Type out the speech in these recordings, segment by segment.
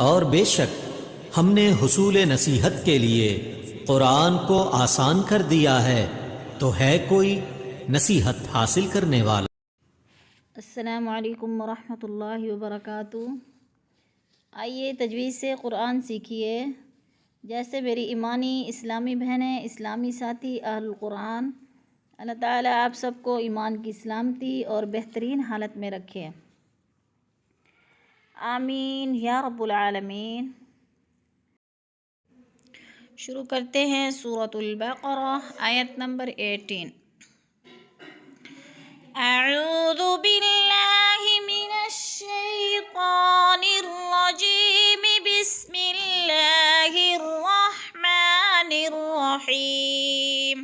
اور بے شک ہم نے حصول نصیحت کے لیے قرآن کو آسان کر دیا ہے، تو ہے کوئی نصیحت حاصل کرنے والا؟ السلام علیکم ورحمۃ اللہ وبرکاتہ۔ آئیے تجوید سے قرآن سیکھیے۔ جیسے میری ایمانی اسلامی بہنیں، اسلامی ساتھی اہل القرآن، اللہ تعالیٰ آپ سب کو ایمان کی سلامتی اور بہترین حالت میں رکھے، آمین یا رب العالمین۔ شروع کرتے ہیں سورۃ البقرہ، آیت نمبر 18۔ اعوذ باللہ من الشیطان الرجیم، بسم اللہ الرحمن الرحیم۔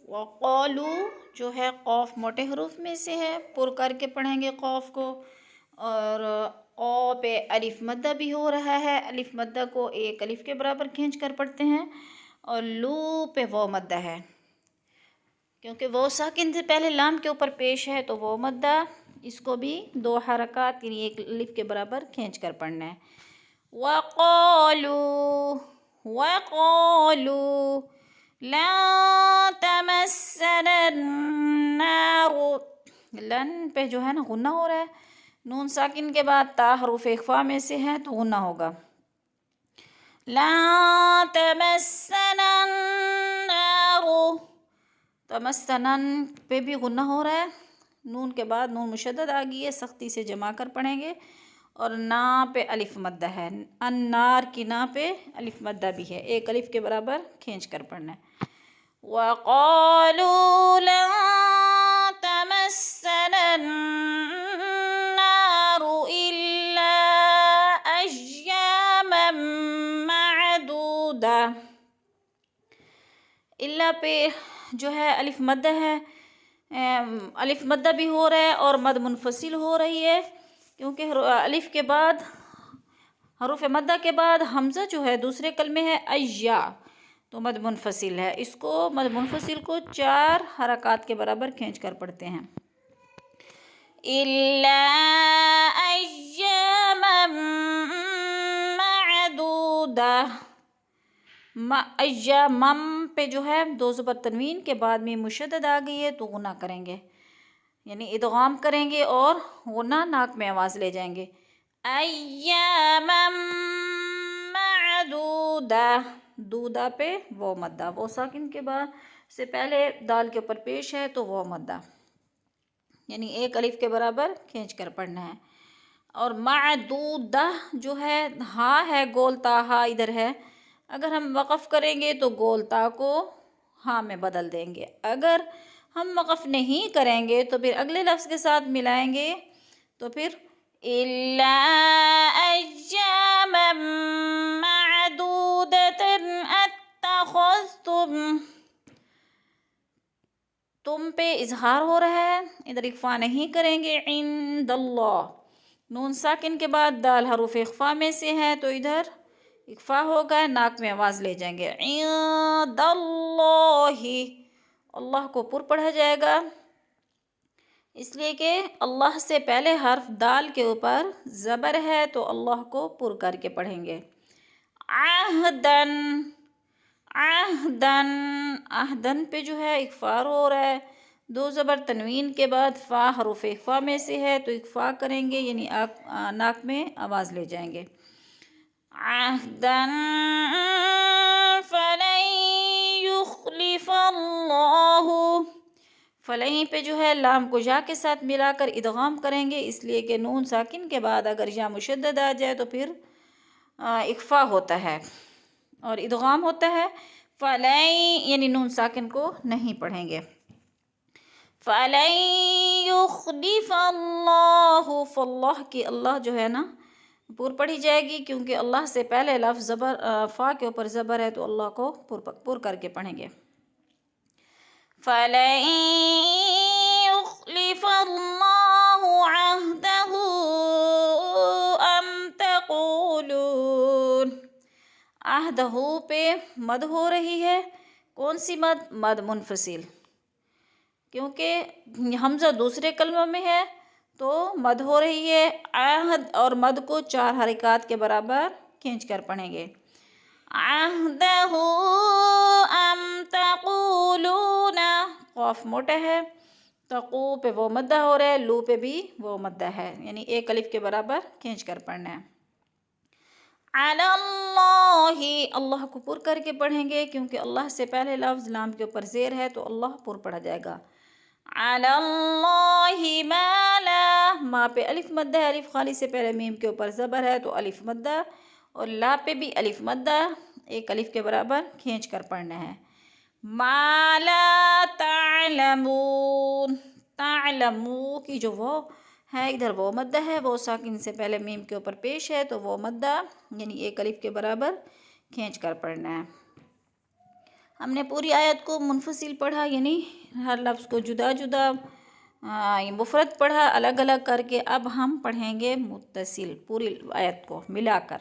وقالو جو ہے قوف موٹے حروف میں سے ہے، پر کر کے پڑھیں گے قوف کو، اور او پہ الف مدہ بھی ہو رہا ہے، الف مدہ کو ایک الف کے برابر کھینچ کر پڑھتے ہیں، اور لو پہ وہ مدہ ہے، کیونکہ وہ ساکن سے پہلے لام کے اوپر پیش ہے، تو وہ مدہ اس کو بھی دو حرکات یعنی ایک الف کے برابر کھینچ کر پڑھنا ہے۔ وقالوا لن تمسنا النار، لن پہ جو ہے نا غنہ ہو رہا ہے، نون ساکن کے بعد تا حروف اخفاء میں سے ہے تو غنہ ہوگا۔ لن تمسنا النار، تمسنا پہ بھی غنہ ہو رہا ہے، نون کے بعد نون مشدد آ گئی ہے، سختی سے جمع کر پڑھیں گے، اور نا پہ الف مدہ ہے، النار کی نا پہ الف مدہ بھی ہے، ایک الف کے برابر کھینچ کر پڑھنا ہے۔ وَقَالُوا لَن تَمَسَّنَا النَّارُ إِلَّا أَيَّامًا مَّعْدُودَةً، الا پہ جو ہے الف مدہ ہے، الف مدہ بھی ہو رہا ہے اور مد منفصل ہو رہی ہے، کیونکہ الف کے بعد حروف مدہ کے بعد حمزہ جو ہے دوسرے کلمے ہے ایا، تو مد منفصل ہے، اس کو مد منفصل کو 4 حرکات کے برابر کھینچ کر پڑھتے ہیں۔ الا ایاما معدودہ، ایامم پہ جو ہے دو زبر تنوین کے بعد میں مشدد آ گئی ہے تو غنہ کریں گے، یعنی ادغام کریں گے اور غنہ ناک میں آواز لے جائیں گے۔ ایاما معدودہ، دودہ پہ وہ مدہ، وہ ساکن کے بعد سے پہلے دال کے اوپر پیش ہے تو وہ مدہ، یعنی ایک الف کے برابر کھینچ کر پڑھنا ہے۔ اور معدودہ جو ہے ہا ہے، گول تا ہا ادھر ہے، اگر ہم وقف کریں گے تو گول تا کو ہا میں بدل دیں گے، اگر ہم وقف نہیں کریں گے تو پھر اگلے لفظ کے ساتھ ملائیں گے تو پھر إِلَّا أَيَّامًا مَّعْدُودَةً اتَّخَذْتُمْ، تم پہ اظہار ہو رہا ہے، ادھر اخفاء نہیں کریں گے، عند اللہ، نون ساکن کے بعد دال حروف اخفاء میں سے ہے تو ادھر اخفاء ہوگا، ناک میں آواز لے جائیں گے، عند اللہ، اللہ کو پر پڑھا جائے گا، اس لیے کہ اللہ سے پہلے حرف دال کے اوپر زبر ہے تو اللہ کو پر کر کے پڑھیں گے۔ عہدن، عہدن، عہدن پہ جو ہے اخفاء ہو رہا ہے، دو زبر تنوین کے بعد فا حروف اخفاء میں سے ہے تو اخفاء کریں گے، یعنی ناک میں آواز لے جائیں گے۔ عہدن فلن یخلف اللہ، فلیں پہ جو ہے لام کو یا کے ساتھ ملا کر ادغام کریں گے، اس لیے کہ نون ساکن کے بعد اگر یا مشدد آ جائے تو پھر اخفاء ہوتا ہے اور ادغام ہوتا ہے، فلیں یعنی نون ساکن کو نہیں پڑھیں گے۔ فلن یخلف اللہ، فاللہ کی اللہ جو ہے نا پر پڑھی جائے گی، کیونکہ اللہ سے پہلے لفظ زبر فا کے اوپر زبر ہے تو اللہ کو پر کر کے پڑھیں گے۔ فَلَن يُخْلِفَ اللَّهُ عَهْدَهُ أَمْ تَقُولُونَ، عہدہ پہ مد ہو رہی ہے، کون سی مد؟ مد منفصل، کیونکہ حمزہ دوسرے کلمہ میں ہے تو مد ہو رہی ہے، عہد اور مد کو 4 حرکات کے برابر کھینچ کر پڑھیں گے۔ عہدہ ام تقولون، قاف موٹا ہے، تقو پہ وہ مدہ ہو رہا ہے، لو پہ بھی وہ مدہ ہے، یعنی ایک الف کے برابر کھینچ کر پڑھنا ہے۔ علی اللہ، اللہ کو پر کر کے پڑھیں گے کیونکہ اللہ سے پہلے لفظ لام کے اوپر زیر ہے تو اللہ پر پڑھا جائے گا۔ علی اللہ ما لا، ما پہ الف مدہ ہے، الف خالی سے پہلے میم کے اوپر زبر ہے تو الف مدہ، اور لا پہ بھی الف مدہ، ایک الف کے برابر کھینچ کر پڑھنا ہے۔ ما لا تعلمون، تعلمو کی جو وہ ہے ادھر وہ مدہ ہے، وہ ساکن سے پہلے میم کے اوپر پیش ہے تو وہ مدہ یعنی ایک الف کے برابر کھینچ کر پڑھنا ہے۔ ہم نے پوری آیت کو منفصل پڑھا، یعنی ہر لفظ کو جدا جدا مفرد پڑھا الگ الگ کر کے، اب ہم پڑھیں گے متصل پوری آیت کو ملا کر۔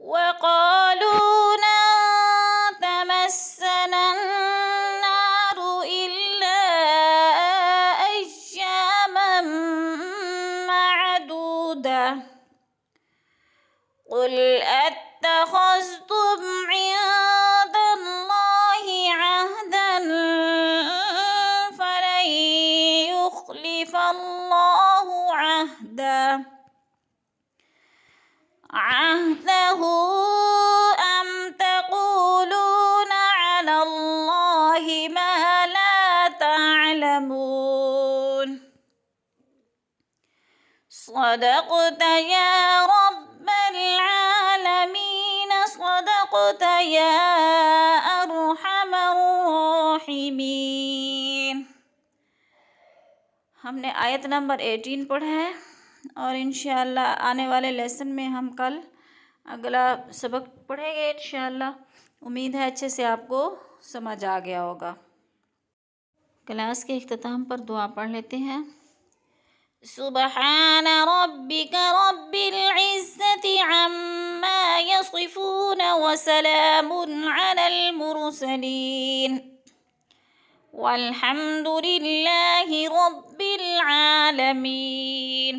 وَقَالُوا لَن تَمَسَّنَا النَّارُ إِلَّا أَيَّامًا مَّعْدُودَةً قُلْ أَتَّخَذْتُمْ عِندَ اللَّهِ عَهْدًا فَلَن يُخْلِفَ اللَّهُ عَهْدَهُ أَمْ تَقُولُونَ عَلَى اللَّهِ مَا لَا تَعْلَمُونَ صدقت يا رب العالمين صدقت يا أرحم الراحمين۔ ہم نے آیت نمبر 18 پڑھا ہے اور انشاءاللہ آنے والے لیسن میں ہم کل اگلا سبق پڑھیں گے انشاءاللہ۔ امید ہے اچھے سے آپ کو سمجھ آ گیا ہوگا۔ کلاس کے اختتام پر دعا پڑھ لیتے ہیں۔ سبحان ربك رب العزة عما يصفون وسلام على المرسلين والحمد لله رب العالمين۔